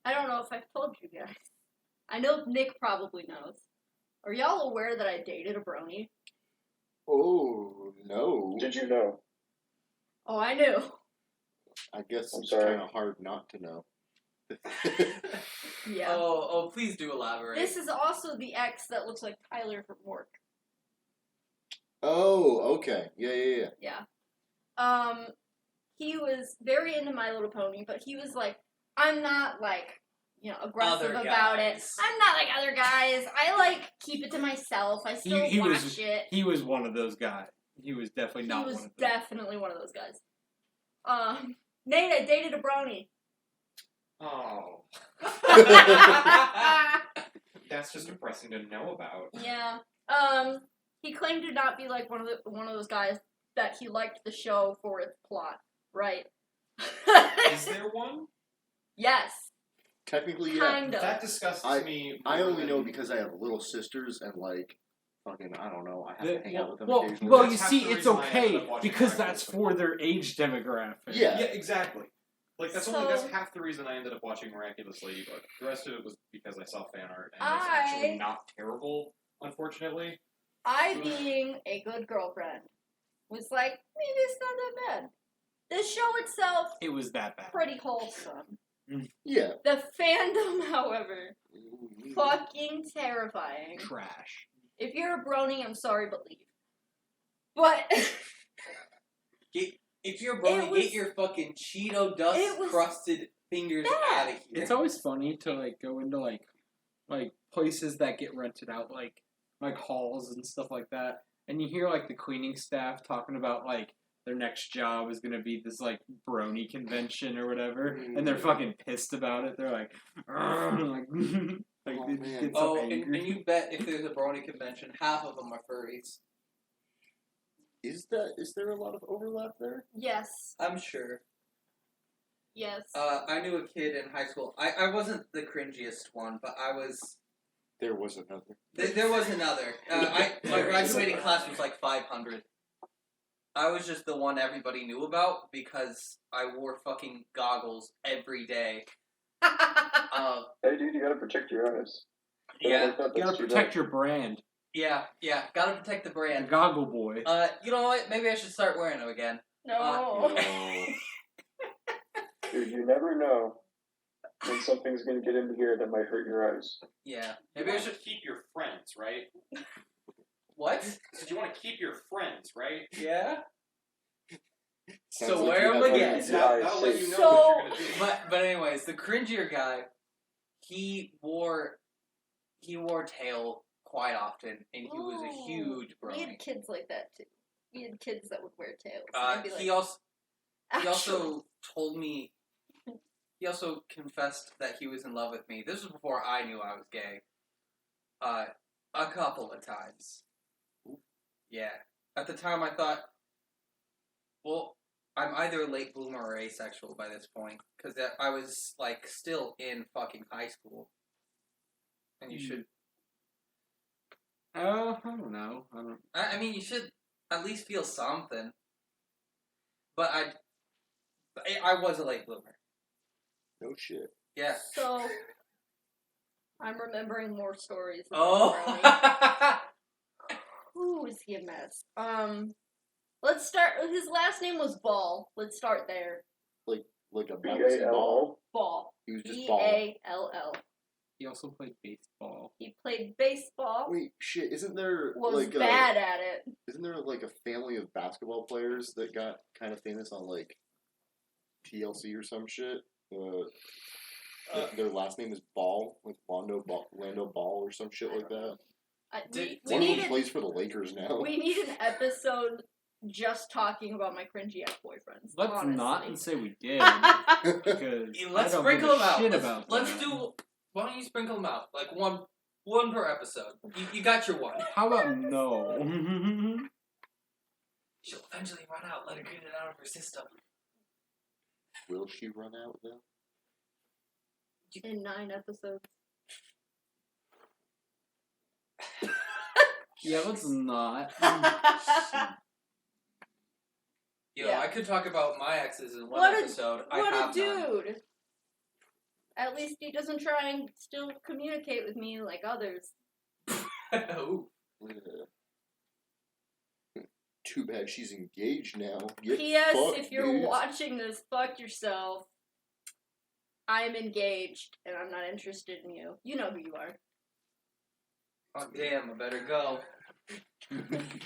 I don't know if I've told you guys. I know Nick probably knows. Are y'all aware that I dated a brony? Oh, no. Did you know? Oh, I knew. I guess I'm it's sorry. kind of hard not to know. Yeah. Oh, please do elaborate. This is also the ex that looks like Tyler from work. Oh, okay. Yeah. Yeah. He was very into My Little Pony, but he was like, I'm not like, aggressive Other about guys. it. I'm not like other guys. I like keep it to myself. I still He watch was it. he was one of those guys. He was definitely not He was one of them. definitely one of those guys. Nate, I dated a brony. Oh, that's just depressing to know about. Yeah. He claimed to not be like one of those guys that he liked the show for its plot, right? Is there one? Yes. Technically, yeah. Kind of. That disgusts me. I more only know than- because I have little sisters and like fucking I don't know. I have to hang out with them Well, occasionally. well, That's you half see, the it's reason I ended okay up watching because Miraculous that's so for their age demographic. Yeah. Yeah, exactly. Like that's So- that's half the reason I ended up watching Miraculous Ladybug. The rest of it was because I saw fan art and it's actually not terrible, unfortunately. I, being a good girlfriend, was like, maybe it's not that bad. The show itself, It was that bad. pretty wholesome. Yeah. The fandom, however, fucking terrifying. Trash. If you're a brony, I'm sorry, but leave. But If you're It brony, was- get your fucking Cheeto dust it was crusted fingers bad. out of here. It's always funny to like go into like places that get rented out, like halls and stuff like that, and you hear like the cleaning staff talking about like their next job is gonna be this like brony convention or whatever, and they're fucking pissed about it. They're like, "Argh," like Oh, they man. get so and angry. you bet if there's a brony convention, half of them are furries. Is there a lot of overlap there? yes, I'm sure. yes. I knew a kid in high school. I wasn't the cringiest one, but I was. There was another. There was another. My graduating class was like 500. I was just the one everybody knew about because I wore fucking goggles every day. Hey, dude, you gotta protect your eyes. Yeah, Like that, You that's gotta too protect your brand. yeah. Gotta protect the The brand. goggle boy. You know what? Maybe I should start wearing them again. No. bad. Dude, you never know when something's gonna get into here that might hurt your eyes. Yeah. Maybe Maybe I I should. should keep your friends, right? What? So you want to keep your friends, right? Yeah. Sounds So like wear you them have again. ideas. That'll let you know So- what you're gonna do. But anyways, the cringier guy, he wore tail quite often, and he was a Ooh. huge We brony. had kids like that too. We had kids that would wear tails. and I'd be like, He also "Actually." told me. He also confessed that he was in love with me. This was before I knew I was gay. A couple of times. Yeah. At the time, I thought, well, I'm either a late bloomer or asexual by this point, because I was like still in fucking high school. And you should. I don't know. I mean, you should at least feel something. But I was a late bloomer. No shit. Yeah. So, I'm remembering more stories. about Oh. brony. Ooh, is he a mess? Let's start. His last name was Ball. Let's start there. Like a B-A-L-O. bouncing ball. Ball. He was just ball. B-A-L-L. He also played baseball. He played baseball. Wait, shit! Isn't there Was like bad at it. Isn't there like a family of basketball players that got kind of famous on like TLC or some shit? Their last name is Ball, like Lando Ball or some shit like that. We One of them needed. plays for the Lakers now. We need an episode just talking about my cringy ex-boyfriends. Let's honestly. not and say we did because Let's I don't sprinkle give them a out. shit Let's, about let's that. do. Why don't you sprinkle them out? Like one per episode. You got your one. How about no? She'll eventually run out. Let her get it out of her system. Will she run out though? In 9 episodes. Yeah, let's not. Yo, Yeah. I could talk about my exes in one What a- episode. I What a have none. dude! At least he doesn't try and still communicate with me like others. Ooh. Too bad she's engaged now. Get P.S. fucked, If you're dudes. watching this, fuck yourself. I'm engaged, and I'm not interested in you. You know who you are. Oh damn! I better go.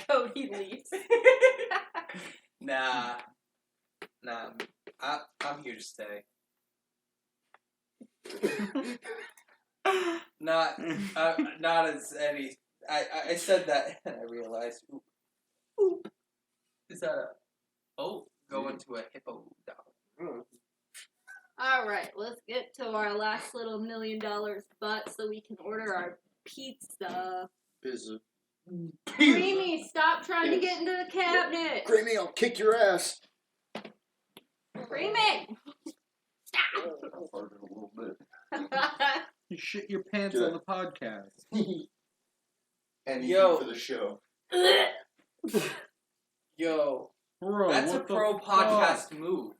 Cody leaves. Nah. I'm here to stay. Not as any. I said that and I realized. Oop. Is that a? Oh, go into a hippo doll. Alright, let's get to our last little $1 million butt so we can order our pizza. Pizza. Creamy, stop trying to get into the cabinet! Creamy, I'll kick your ass. Creamy! I farted a little bit. You shit your pants Good. on the podcast. Anything Yo. for the show. Yo, Bro, that's a what the pro fuck? podcast move.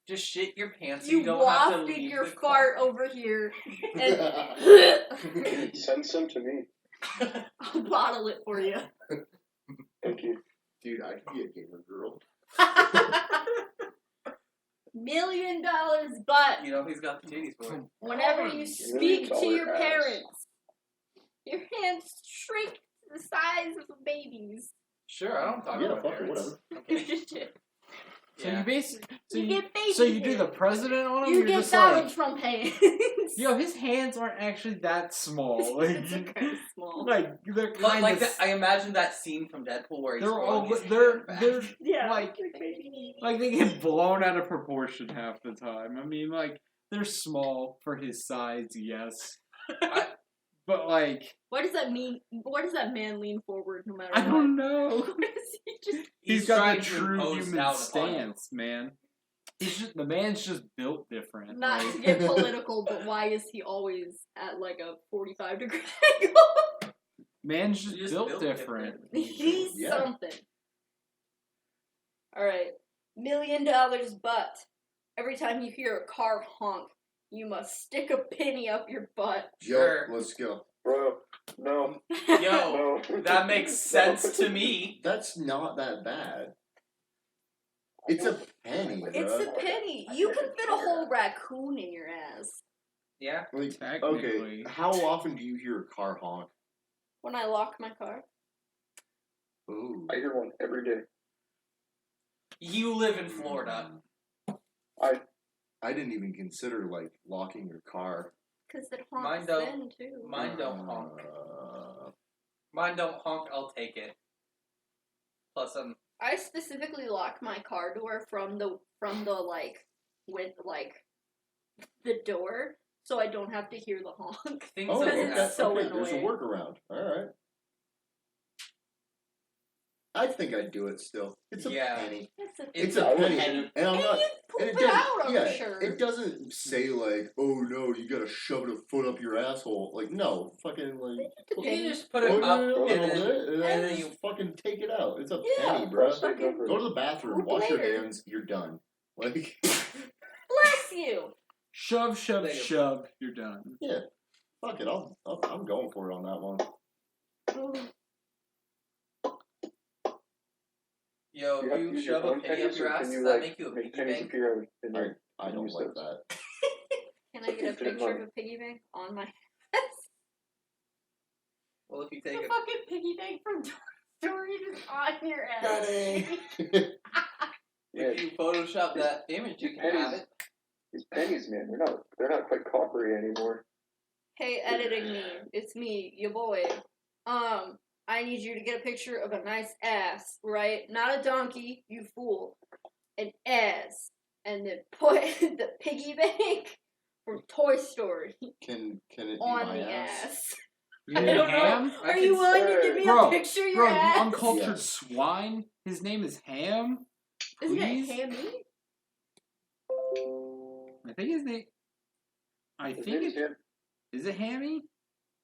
Just shit your pants. So you You don't have to wafted leave your the fart car. over here, and Send some to me. I'll bottle it for you. Thank you. Dude, I could be a gamer girl. $1 million butt. You know he's got the titties for it. Whenever you speak to your ass. parents, your hands shrink to the size of a baby's. Sure, I don't talk Yeah, about fuck it, parents. whatever. So Yeah. you basically, You get baby so you do hands. the president on him. You You're get just Donald like, Trump hands. yo, his hands aren't actually that small. It's kind of small. Like they're But kind like of. I imagine that scene from Deadpool where he's They're all. rolling his They're hand back. they're Yeah. like they get blown out of proportion half the time. I mean, like they're small for his size, yes. But like, What does that mean? What does that man lean forward no matter I what? don't know. What is he just? He's got trying the to true impose human down upon stance, man. He's just the man's just built different. Not like- to get political, but why is he always at like a 45-degree angle? Man's just, Just built built different. He's Yeah. something. All right, $1 million butt. Every time you hear a car honk, you must stick a penny up your butt. Yo, Sure. let's go. Bro, no, Yo, no. that makes sense to me. That's not that bad. It's a penny, bro. It's a penny. You can fit a whole raccoon in your ass. Yeah. Like, Technically. okay, how often do you hear a car honk? When I lock my car. Ooh. I hear one every day. You live in Florida. I didn't even consider, like, locking your car. Because it Mine honks don't. then, too. Mine don't honk. Uh, Mine don't honk. I'll take it. Plus, I specifically lock my car door from the door, so I don't have to hear the honk. things oh, that Because okay, it's so okay, there's a annoying. workaround. Alright. I think I'd do it still. It's a Yeah. penny. It's It's a penny. penny. And I'm and not... you And poop it it doesn't, out, I'm yeah, sure. it doesn't say like, oh no, you gotta shove a foot up your asshole. Like, no, fucking like, you penny. can just put it put up a little and then, bit, and then then you you. fucking take it out. It's a Yeah, penny, bro. fucking Go to the bathroom, poop wash your later. hands, you're done. Like, Bless you. Shove, shove, There you go. shove. You're done. yeah, fuck it, I'm going for it on that one. Yo, You have to you use shove your a own penny pennies, up your or ass. can Does you that like make you a make piggy pennies bank? appear in your I don't use like those. that. Can I get a It's good picture of money. a piggy bank on my ass? Well, if you The take it, fucking piggy bank from Toy Story is on your ass. Daddy. Yeah, if you Photoshop that image, you can have it. these pennies, man, they're not quite coppery anymore. Hey, editing me. It's me, your boy. I need you to get a picture of a nice ass, right? Not a donkey, you fool. An ass. And then put the piggy bank from Toy Story Can it be on my the ass? ass. You I need don't know. ham? I Are can you willing to say- give me Bro, a picture of your Bro, you ass? uncultured Yes. swine. His name is Ham. Isn't Please? it hammy? I think his name. I His think name's it him. is it Hammy.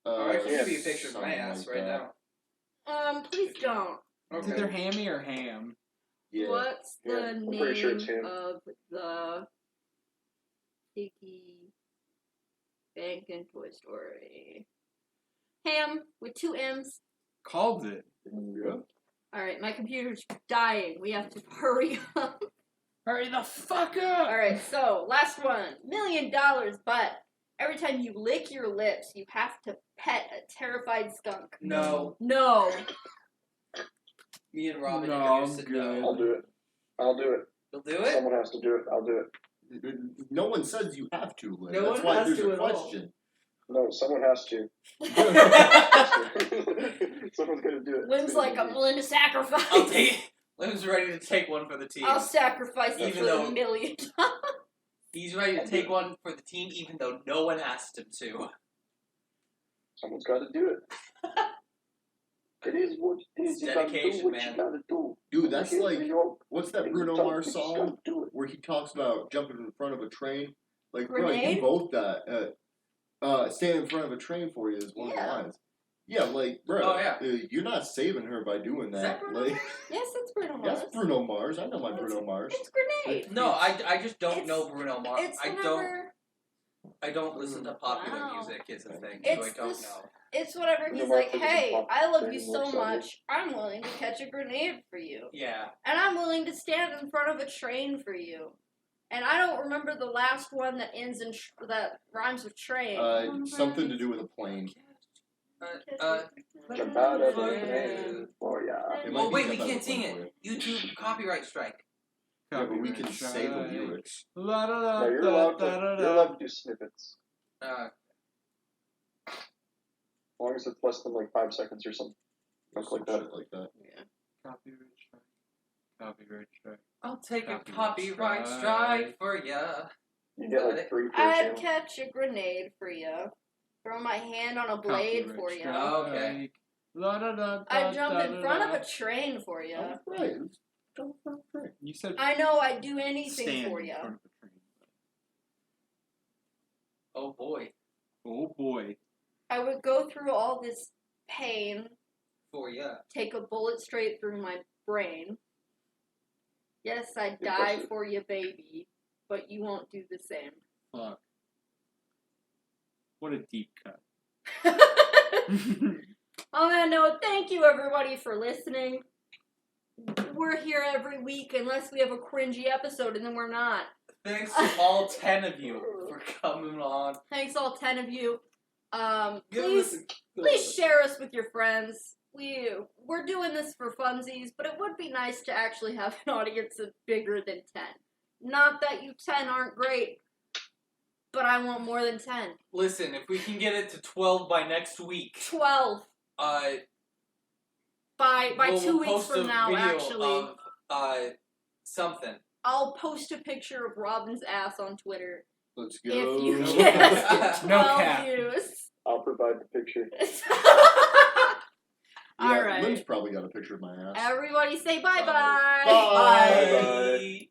Or I can yeah, give you a picture of my something ass like right that. now. Please don't. It's either hammy or ham. Yeah. What's Yeah, the I'm pretty sure it's name him. of the Piggy Bank in Toy Story? Ham with 2 M's. Called it. Yeah. Alright, my computer's dying. We have to hurry up. Hurry the fuck up! Alright, so last one. $1 million, but every time you lick your lips, you have to pet a terrified skunk. No. No. Me and Robin No, are I'm said good. no. I'll do it. I'll do it. You'll do it? Someone has to do it. I'll do it. No one says you have to, Lynn. No That's one why has there's to a at all. question. No, someone has to. Someone's gonna do it. Lynn's like, I'm willing to sacrifice. I'll take. Lynn's ready to take one for the team. I'll sacrifice it Even for though- $1 million. He's ready to take one for the team, even though no one asked him to. Someone's got to do it. It is what it is. It's You gotta dedication, do what man. you gotta do. Dude, that's You're like, New York. what's that You Bruno don't- Mars you song gotta do it. where he talks about jumping in front of a train? Like, bro, Grenade? you both that. Stand in front of a train for you is one of the Yeah. lines. Yeah, like, bro, Oh, yeah. you're not saving her by doing Is that that. Bruno Like, Yes, it's Bruno Mars. that's Bruno Mars. I know my Bruno Mars. It's Grenade. No, I just don't It's- know Bruno Mars. It's I whenever... don't listen to popular Wow. music. Is a thing, so I It's don't this- know. It's whatever Bruno he's Mars like, doesn't hey, pop I love you very so much, much, I'm willing to catch a grenade for you. Yeah. And I'm willing to stand in front of a train for you. And I don't remember the last one that ends in that rhymes with train. Something to do with a plane. Jump out of Yeah. the plane. Oh yeah. It might Oh be wait, we Jump Out can't of sing the it. Plane YouTube copyright strike. Yeah, but we can say the lyrics. La da da No, you're da allowed da to. da You're da. allowed to do snippets, Uh, as long as it's less than like 5 seconds or something. Stuff like that. Shit like that. Copyright strike. Copyright strike. I'll take a Copyright copyright strike. strike for ya. You get like 3 per I'd channel. catch a grenade for you. Throw my hand on a blade Copyright for you. strike. Okay. La da da da. I'd jump da, in da, front da. of a train for you. Oh, right. Jump in front of a train. You said I know I'd do anything stand for in you. front of a train. Oh boy. Oh boy. I would go through all this pain, For ya. take a bullet straight through my brain. Yes, I'd die Impressive. for you, baby, but you won't do the same. Fuck. What a deep cut. On that note, thank you everybody for listening. We're here every week unless we have a cringy episode, and then we're not. Thanks to all 10 of you for coming on. Thanks all 10 of you. Give Please, us please share us with your friends. We're doing this for funsies, but it would be nice to actually have an audience of bigger than 10. Not that you 10 aren't great, but I want more than 10. Listen, if we can get it to 12 by next week, 12 by we'll 2 weeks post from a now, video actually. of something. I'll post a picture of Robin's ass on Twitter Let's go. if you get No 12 cap. views. I'll provide the picture. Yeah, All right. Lynn's probably got a picture of my ass. Everybody say bye-bye. Bye. Bye.